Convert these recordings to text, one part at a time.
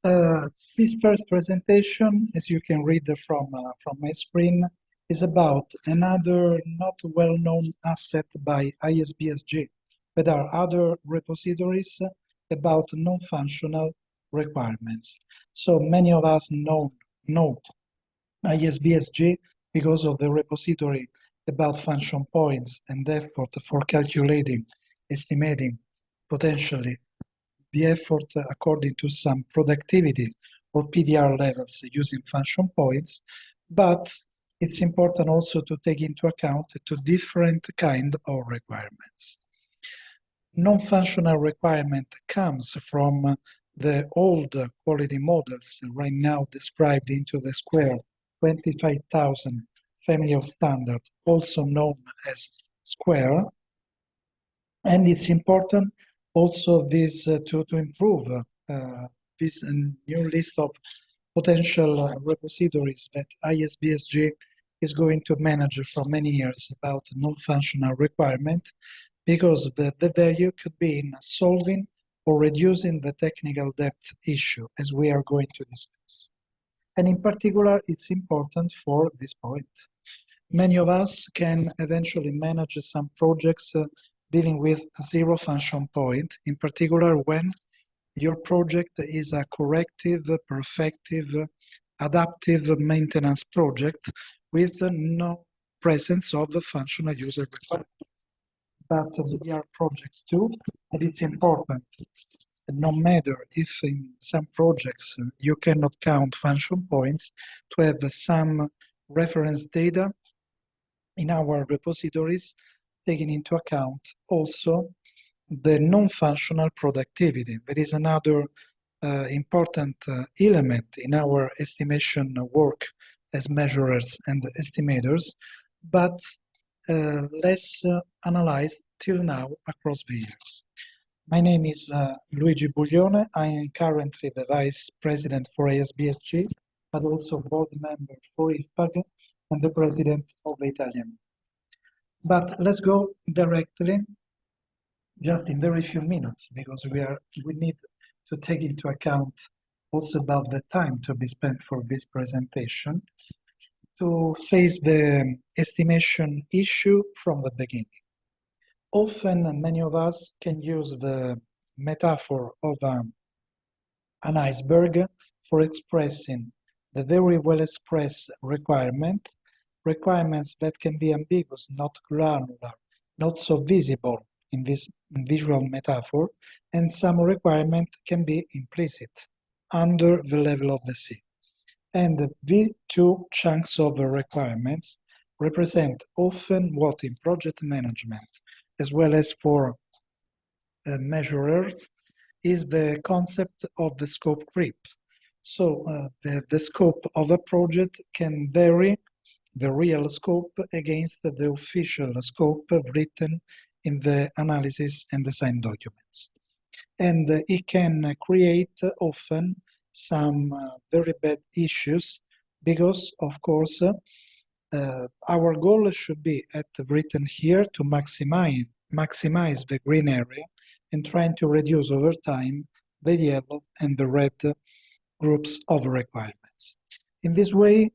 This first presentation, as you can read from my screen, is about another not well-known asset by ISBSG, but are other repositories about non-functional requirements. So many of us know ISBSG because of the repository about function points and effort for calculating, estimating, potentially the effort according to some productivity or PDR levels using function points, but it's important also to take into account two different kind of requirements. Non-functional requirement comes from the old quality models right now described into the square 25,000 family of standard, also known as square. And it's important also this to improve this new list of potential repositories that ISBSG is going to manage for many years about non-functional requirement, because the value could be in solving or reducing the technical debt issue, as we are going to discuss. And in particular, it's important for this point. Many of us can eventually manage some projects dealing with zero function point, in particular when your project is a corrective, perfective, adaptive maintenance project with no presence of the functional user requirement. But there are projects too, and it's important, no matter if in some projects you cannot count function points, to have some reference data in our repositories, taking into account also the non-functional productivity. That is another important element in our estimation work as measurers and estimators, but less analyzed till now across the years. My name is Luigi Buglione. I am currently the Vice President for ISBSG, but also board member for IFPUG and the President of the Italian. But let's go directly, just in very few minutes, because we need to take into account also about the time to be spent for this presentation, to face the estimation issue from the beginning. Often, many of us can use the metaphor of an iceberg for expressing the very well expressed requirements that can be ambiguous, not granular, not so visible in this visual metaphor, and some requirement can be implicit, under the level of the sea. And the two chunks of the requirements represent often what in project management, as well as for measurers, is the concept of the scope creep. So the scope of a project can vary the real scope against the official scope written in the analysis and design documents. And it can create often some very bad issues, because of course our goal should be written here to maximize the green area and trying to reduce over time the yellow and the red groups of requirements. In this way,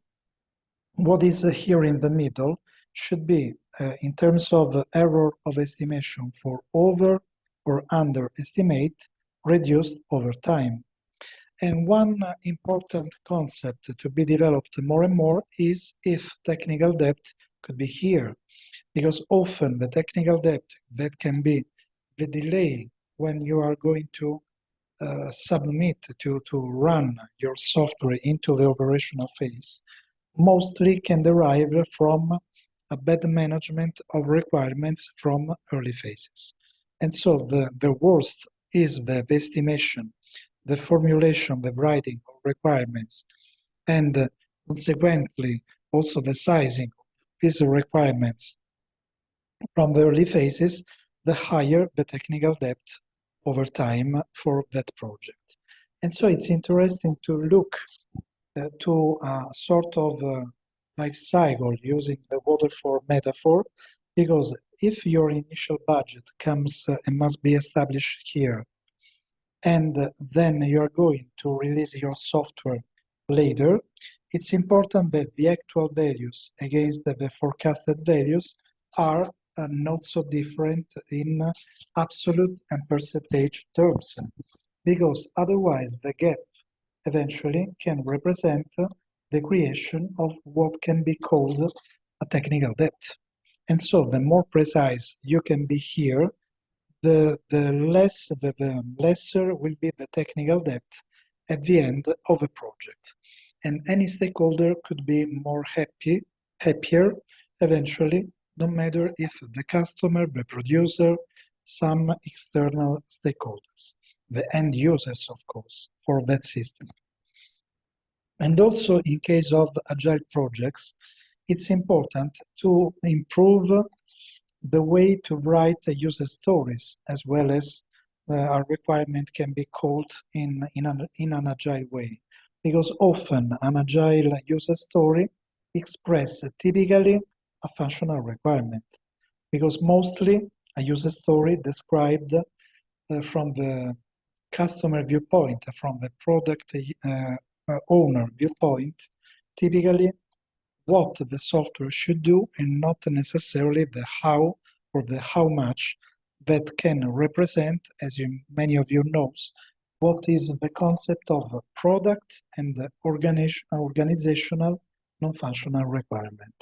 what is here in the middle should be, in terms of error of estimation for over or underestimate, reduced over time. And one important concept to be developed more and more is if technical debt could be here, because often the technical debt that can be the delay when you are going to submit to run your software into the operational phase, mostly can derive from a bad management of requirements from early phases. And so the worst is the estimation, the formulation, the writing of requirements, and consequently also the sizing of these requirements from the early phases, the higher the technical debt over time for that project. And so it's interesting to look to a sort of life cycle using the waterfall metaphor, because if your initial budget comes and must be established here, and then you are going to release your software later, it's important that the actual values against the forecasted values are not so different in absolute and percentage terms, because otherwise the gap eventually can represent the creation of what can be called a technical debt. And so the more precise you can be here, the lesser will be the technical debt at the end of a project. And any stakeholder could be more happier eventually, no matter if the customer, the producer, some external stakeholders, the end users, of course, for that system. And also in case of agile projects, it's important to improve the way to write user stories, as well as a requirement can be called in an agile way. Because often an agile user story expresses typically a functional requirement. Because mostly a user story described from the customer viewpoint, from the product owner viewpoint, typically what the software should do and not necessarily the how or the how much that can represent, as many of you knows, what is the concept of a product and the organizational non-functional requirement.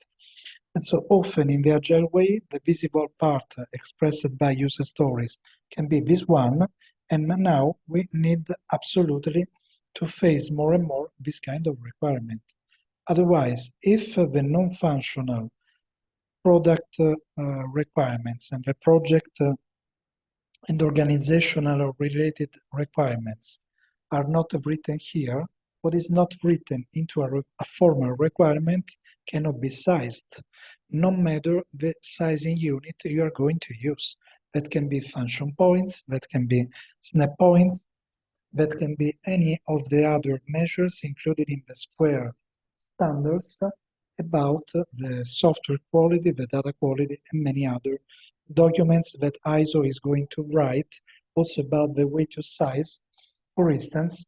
And so often in the agile way, the visible part expressed by user stories can be this one, and now we need absolutely to face more and more this kind of requirement. Otherwise, if the non-functional product requirements and the project and organizational or related requirements are not written here, what is not written into a formal requirement cannot be sized, no matter the sizing unit you are going to use. That can be function points, that can be snap points, that can be any of the other measures included in the Square standards about the software quality, the data quality, and many other documents that ISO is going to write, also about the way to size, for instance,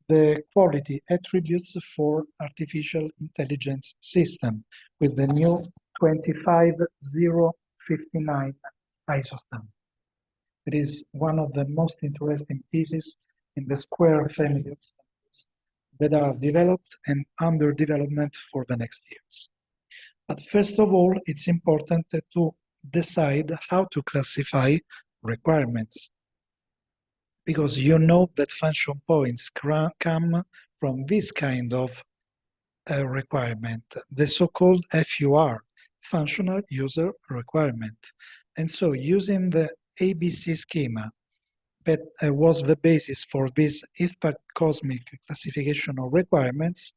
the quality attributes for artificial intelligence system with the new 25059 ISO standard. It is one of the most interesting pieces in the Square family of standards that are developed and under development for the next years. But first of all, it's important to decide how to classify requirements, because you know that function points come from this kind of requirement, the so-called FUR, functional user requirement. And so using the ABC schema that was the basis for this IFPUG cosmic classification of requirements,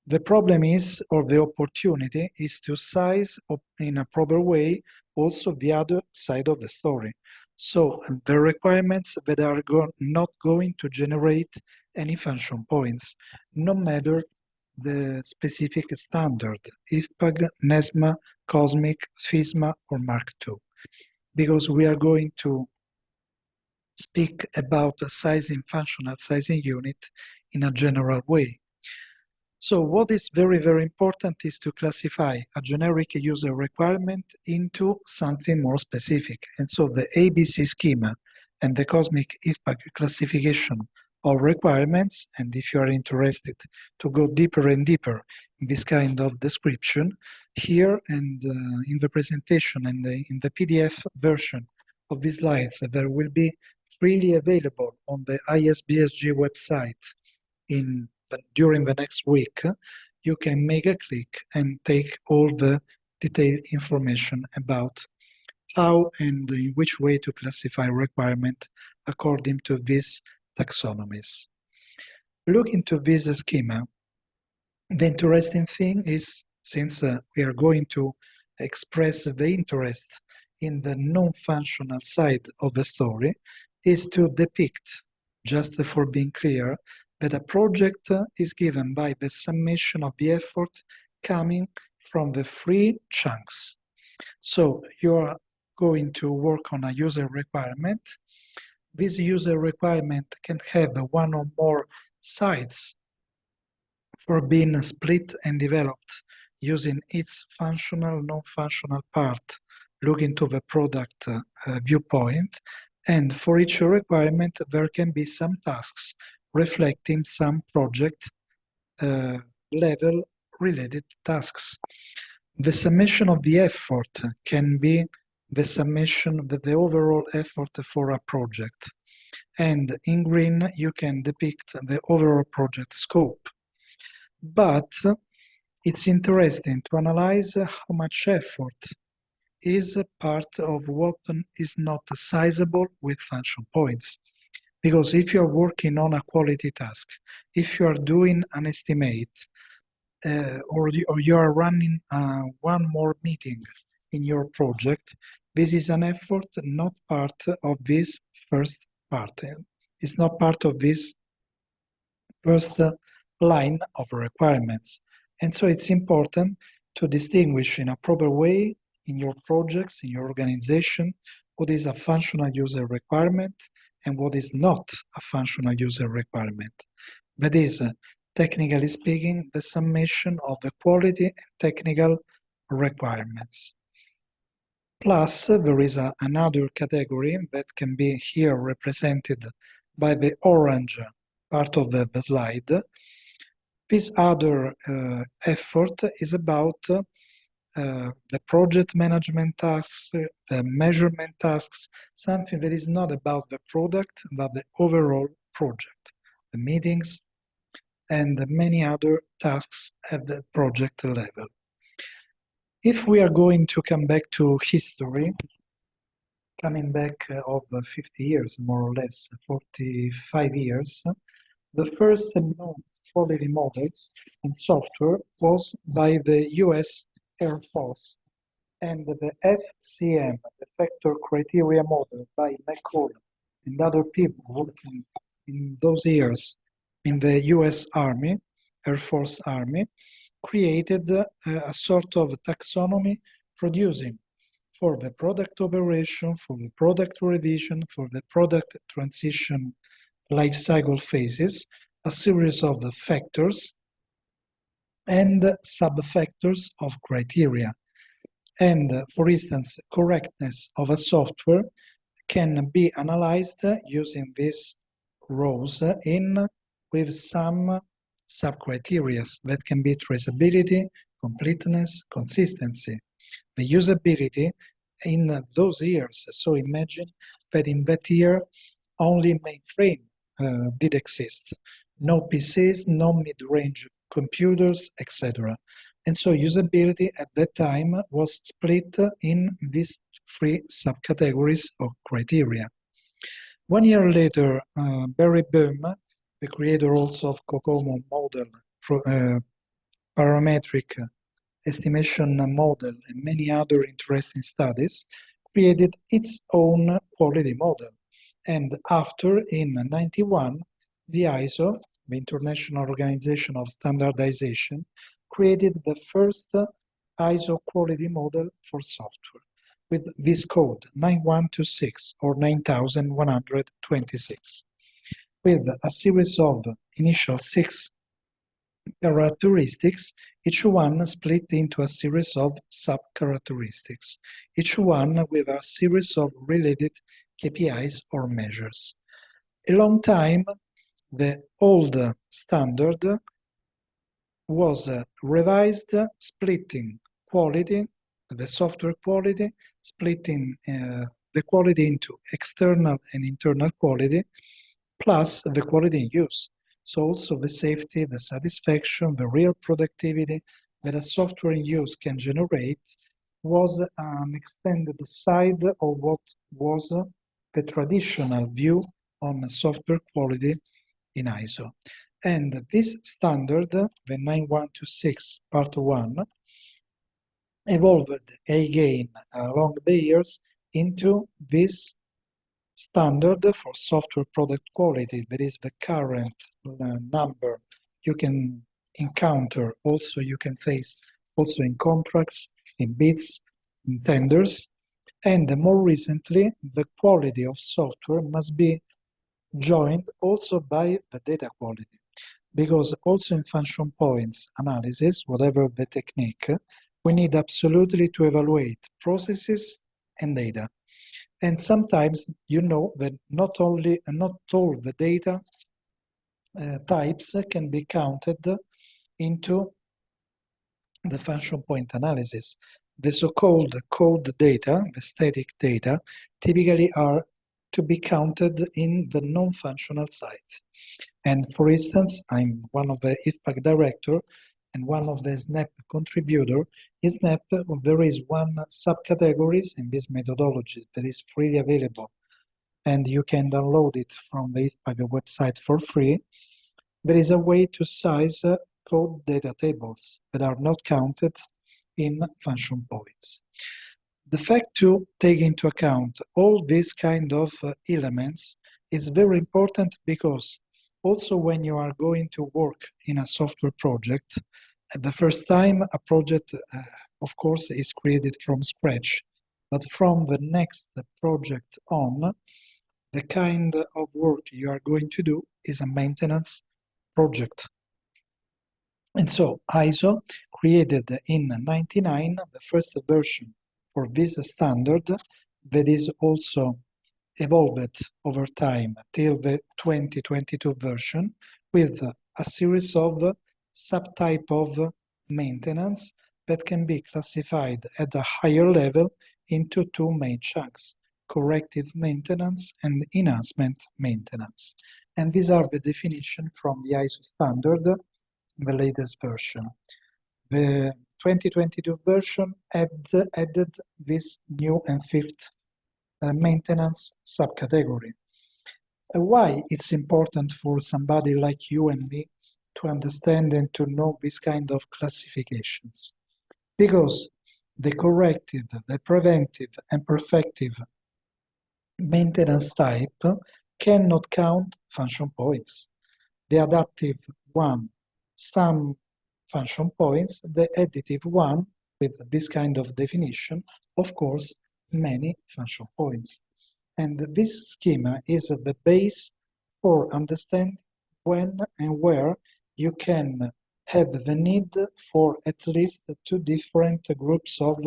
the problem is, or the opportunity, is to size in a proper way also the other side of the story. So the requirements that are not going to generate any function points, no matter the specific standard, IFPUG, NESMA, Cosmic, FISMA, or Mark II, because we are going to speak about the sizing, functional sizing unit in a general way. So what is very, very important is to classify a generic user requirement into something more specific. And so the ABC schema and the Cosmic IFPUG classification of requirements, and if you are interested to go deeper and deeper in this kind of description, here and in the presentation and in the PDF version of these slides that will be freely available on the ISBSG website during the next week, you can make a click and take all the detailed information about how and in which way to classify requirement according to these taxonomies. Look into this schema. The interesting thing is, since we are going to express the interest in the non-functional side of the story, is to depict, just for being clear, that a project is given by the summation of the effort coming from the three chunks. So you are going to work on a user requirement. This user requirement can have one or more sites for being split and developed using its functional, non-functional part, looking to the product viewpoint. And for each requirement, there can be some tasks reflecting some project level related tasks. The summation of the effort can be the summation of the overall effort for a project. And in green, you can depict the overall project scope. But it's interesting to analyze how much effort is part of what is not sizable with function points. Because if you're working on a quality task, if you are doing an estimate, or you are running one more meeting in your project, this is an effort not part of this first part. It's not part of this first line of requirements. And so it's important to distinguish in a proper way in your projects, in your organization, what is a functional user requirement and what is not a functional user requirement. That is, technically speaking, the summation of the quality and technical requirements. Plus, there is another category that can be here represented by the orange part of the slide. This other effort is about the project management tasks, the measurement tasks, something that is not about the product, but the overall project, the meetings, and many other tasks at the project level. If we are going to come back to history, coming back of 50 years, more or less, 45 years, the first known quality models in software was by the US Air Force, and the FCM, the Factor Criteria Model by McCall and other people working in those years in the US Army, Air Force Army, created a sort of taxonomy producing for the product operation, for the product revision, for the product transition life cycle phases, a series of factors and sub-factors of criteria. And for instance, correctness of a software can be analyzed using these rows with some sub-criteria that can be traceability, completeness, consistency. The usability in those years, so imagine that in that year only mainframe did exist, no PCs, no mid-range computers, etc. And so usability at that time was split in these three subcategories of criteria. 1 year later, Barry Boehm, the creator also of COCOMO model, parametric estimation model, and many other interesting studies, created its own quality model. And after, in 1991, the ISO, the International Organization of Standardization, created the first ISO quality model for software with this code 9126 or 9126, with a series of initial 6 characteristics, each one split into a series of sub-characteristics, each one with a series of related KPIs or measures. A long time, the old standard was revised, splitting quality, the software quality, splitting the quality into external and internal quality, plus the quality in use. So also the safety, the satisfaction, the real productivity that a software in use can generate was an extended side of what was the traditional view on software quality in ISO. And this standard, the 9126 part 1, evolved again along the years into this standard for software product quality. That is the current number you can encounter, also you can face also in contracts, in bids, in tenders, And more recently, the quality of software must be joined also by the data quality. Because also in function points analysis, whatever the technique, we need absolutely to evaluate processes and data. And sometimes you know that not all the data types can be counted into the function point analysis. The so-called code data, the static data, typically are to be counted in the non-functional side. And for instance, I'm one of the IFPUG director and one of the SNAP contributor. In SNAP, there is one subcategories in this methodology that is freely available, and you can download it from the IFPUG website for free. There is a way to size code data tables that are not counted in function points. The fact to take into account all these kind of elements is very important because also when you are going to work in a software project, at the first time a project, of course, is created from scratch, but from the next project on, the kind of work you are going to do is a maintenance project. And so ISO created in 1999 the first version for this standard that is also evolved over time till the 2022 version with a series of subtype of maintenance that can be classified at a higher level into two main chunks, corrective maintenance and enhancement maintenance. And these are the definition from the ISO standard, the latest version. The 2022 version added this new and fifth maintenance subcategory. Why it's important for somebody like you and me to understand and to know this kind of classifications? Because the corrective, the preventive, and perfective maintenance type cannot count function points. The adaptive one, some function points, the additive one, with this kind of definition, of course, many function points. And this schema is the base for understanding when and where you can have the need for at least two different groups of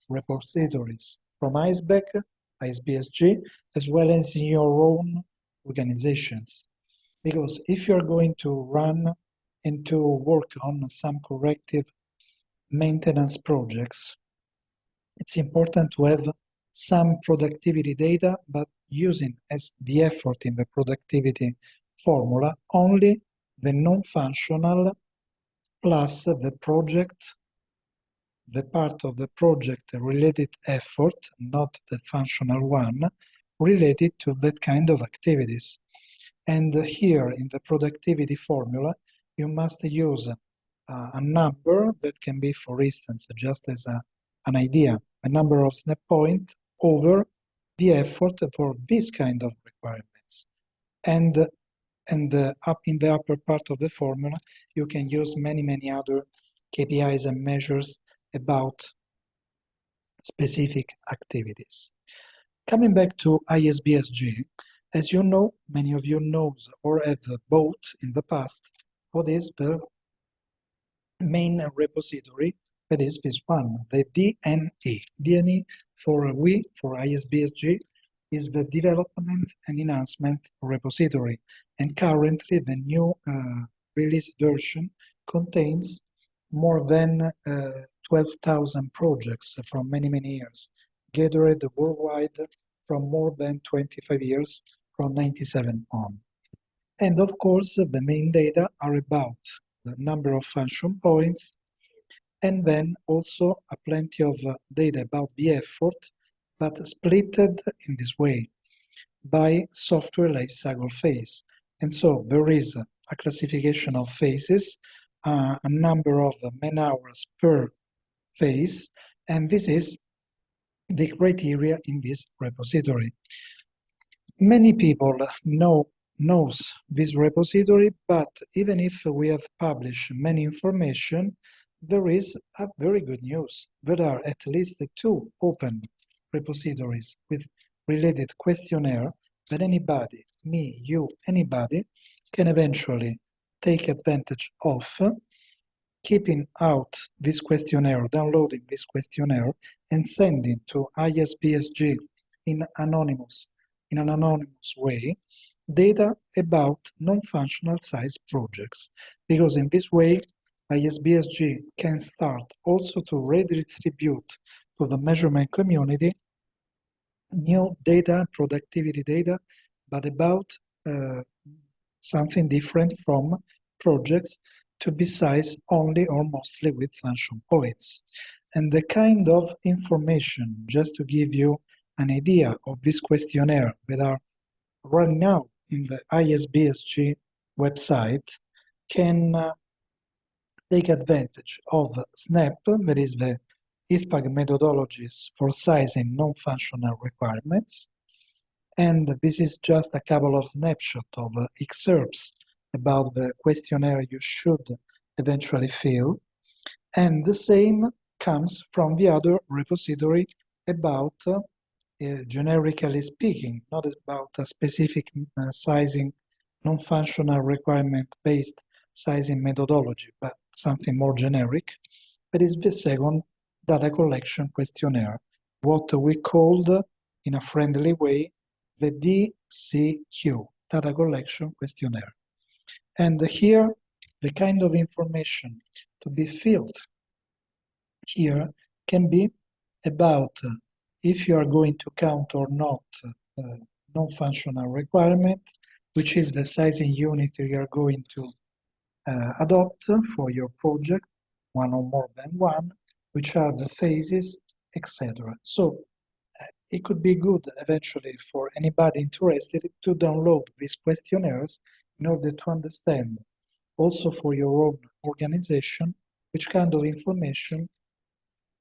repositories from ISBSG, as well as in your own organizations. Because if you're going to run and to work on some corrective maintenance projects, it's important to have some productivity data, but using as the effort in the productivity formula only the non-functional plus the project, the part of the project related effort, not the functional one, related to that kind of activities. And here in the productivity formula, you must use a number that can be, for instance, just as an idea, a number of snap points over the effort for this kind of requirements. And up in the upper part of the formula, you can use many other KPIs and measures about specific activities. Coming back to ISBSG, as you know, many of you knows or have bought in the past what is the main repository, that is this one, the DNE. DNE for ISBSG is the Development and Enhancement Repository. And currently the new release version contains more than 12,000 projects from many years, gathered worldwide from more than 25 years, from 97 on. And of course, the main data are about the number of function points, and then also plenty of data about the effort, but splitted in this way by software lifecycle phase. And so there is a classification of phases, a number of man hours per phase, and this is the criteria in this repository. Many people knows this repository, but even if we have published many information, there is a very good news. There are at least two open repositories with related questionnaire that anybody, me, you, anybody, can eventually take advantage of, keeping out this questionnaire, downloading this questionnaire, and sending to ISBSG in an anonymous way data about non-functional size projects, because in this way ISBSG can start also to redistribute to the measurement community new data, productivity data, but about something different from projects to be sized only or mostly with function points. And the kind of information, just to give you an idea of this questionnaire that are right now in the ISBSG website, can take advantage of SNAP, that is the IFPUG methodologies for sizing non-functional requirements. And this is just a couple of snapshots of excerpts about the questionnaire you should eventually fill. And the same comes from the other repository about, generically speaking, not about a specific sizing, non-functional requirement-based sizing methodology, but something more generic. That is the second data collection questionnaire, what we called, in a friendly way, the DCQ, data collection questionnaire. And here, the kind of information to be filled here can be about if you are going to count or not non-functional requirement, which is the sizing unit you are going to adopt for your project, one or more than one, which are the phases, etc. So it could be good eventually for anybody interested to download these questionnaires in order to understand also for your own organization which kind of information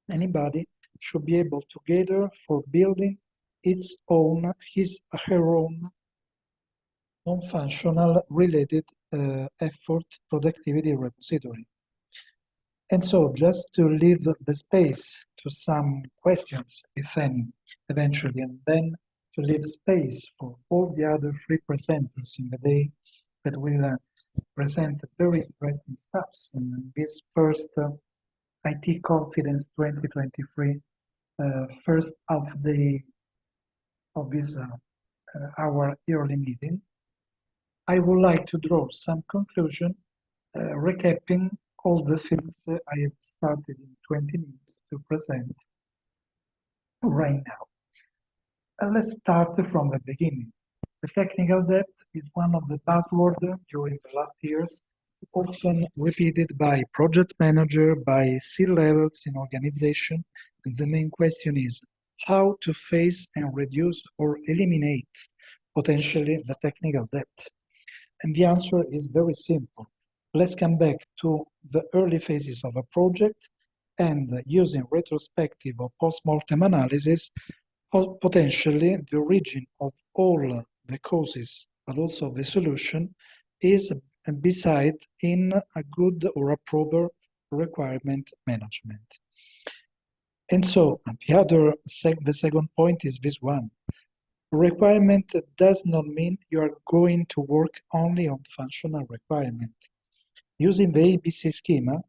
anybody should be able to gather for building his or her own non-functional related effort productivity repository. And so just to leave the space to some questions, if any, eventually, and then to leave space for all the other three presenters in the day that will present very interesting stuffs in this first IT Confidence 2023 first of this our yearly meeting. I would like to draw some conclusion, recapping all the things I have started in 20 minutes to present right now. Let's start from the beginning. The technical debt is one of the buzzwords during the last years, often repeated by project manager, by C-levels in organization. And the main question is how to face and reduce or eliminate potentially the technical debt. And the answer is very simple. Let's come back to the early phases of a project and using retrospective or post-mortem analysis, potentially the origin of all the causes, but also the solution is beside in a good or a proper requirement management. And so the second point is this one. Requirement does not mean you are going to work only on functional requirement. Using the ABC schema,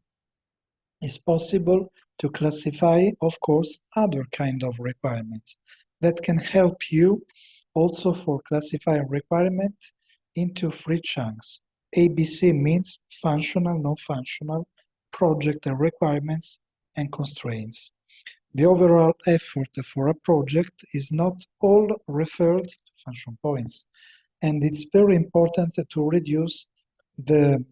it's possible to classify, of course, other kind of requirements that can help you also for classifying requirement into three chunks. ABC means functional, non-functional, project and requirements, and constraints. The overall effort for a project is not all referred to function points, and it's very important to reduce the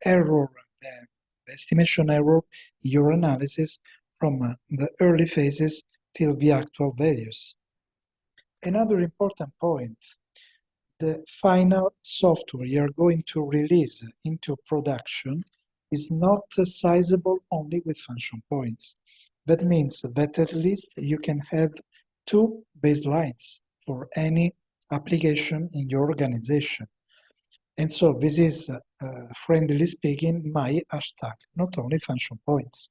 error, the estimation error in your analysis from the early phases till the actual values. Another important point, the final software you're going to release into production is not sizable only with function points. That means that at least you can have two baselines for any application in your organization. And so this is, friendly speaking, my hashtag, not only function points.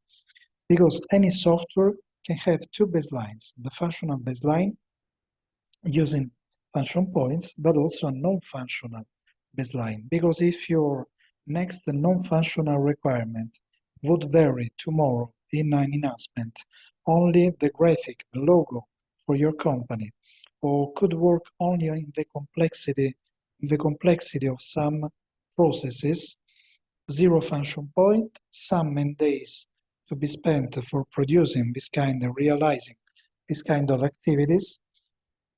Because any software can have two baselines, the functional baseline using function points, but also a non-functional baseline. Because if your next non-functional requirement would vary tomorrow in an enhancement, only the graphic, the logo for your company, or could work only in the complexity of some processes, zero function point, some and days to be spent for producing this kind of realizing this kind of activities.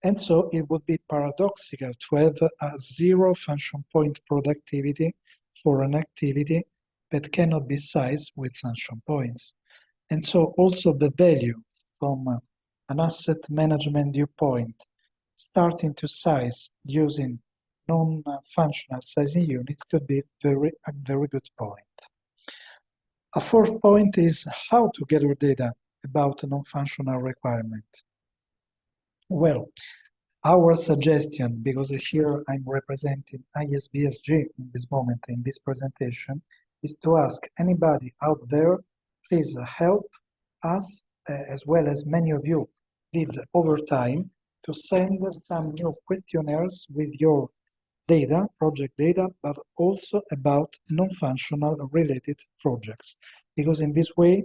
And so it would be paradoxical to have a zero function point productivity for an activity that cannot be sized with function points. And so also the value from an asset management viewpoint, starting to size using non-functional sizing units could be a very good point. A fourth point is how to gather data about non-functional requirement. Well, our suggestion, because here I'm representing ISBSG in this moment, in this presentation, is to ask anybody out there, please help us, as well as many of you did over time, to send some new questionnaires with your data, project data, but also about non-functional related projects. Because in this way,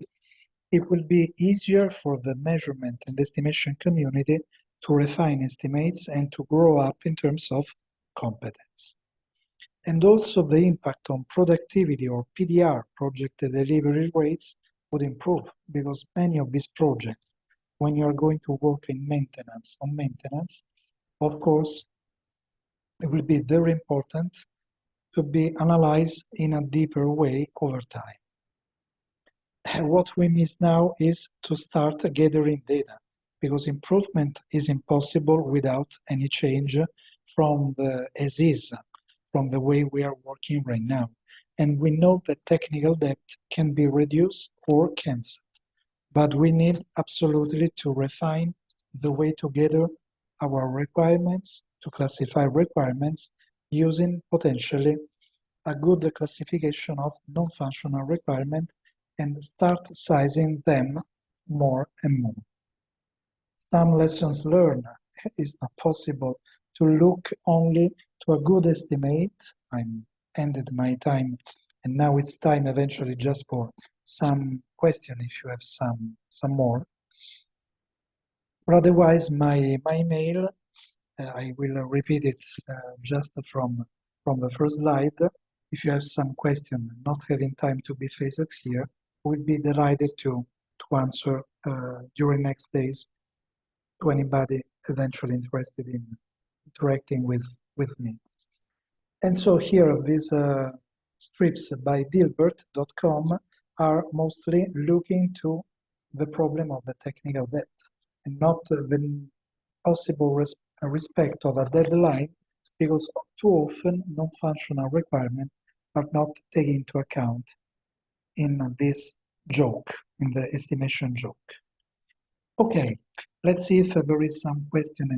it will be easier for the measurement and estimation community to refine estimates and to grow up in terms of competence. And also the impact on productivity or PDR, project delivery rates, would improve because many of these projects, when you are going to work in maintenance, of course, it will be very important to be analyzed in a deeper way over time. And what we miss now is to start gathering data, because improvement is impossible without any change from the as is, from the way we are working right now. And we know that technical debt can be reduced or canceled, but we need absolutely to refine the way to gather our requirements, to classify requirements using potentially a good classification of non-functional requirements and start sizing them more and more. Some lessons learned. It's not possible to look only to a good estimate. I'm ended my time, and now it's time eventually just for some question if you have some more. But otherwise, my mail, I will repeat it just from the first slide. If you have some question, not having time to be faced here, we'll be delighted to answer during next days to anybody eventually interested in interacting with me. And so here, these strips by Dilbert.com are mostly looking to the problem of the technical debt and not the possible respect of a deadline, because too often non-functional requirements are not taken into account in this joke, in the estimation joke. Okay, let's see if there is some question.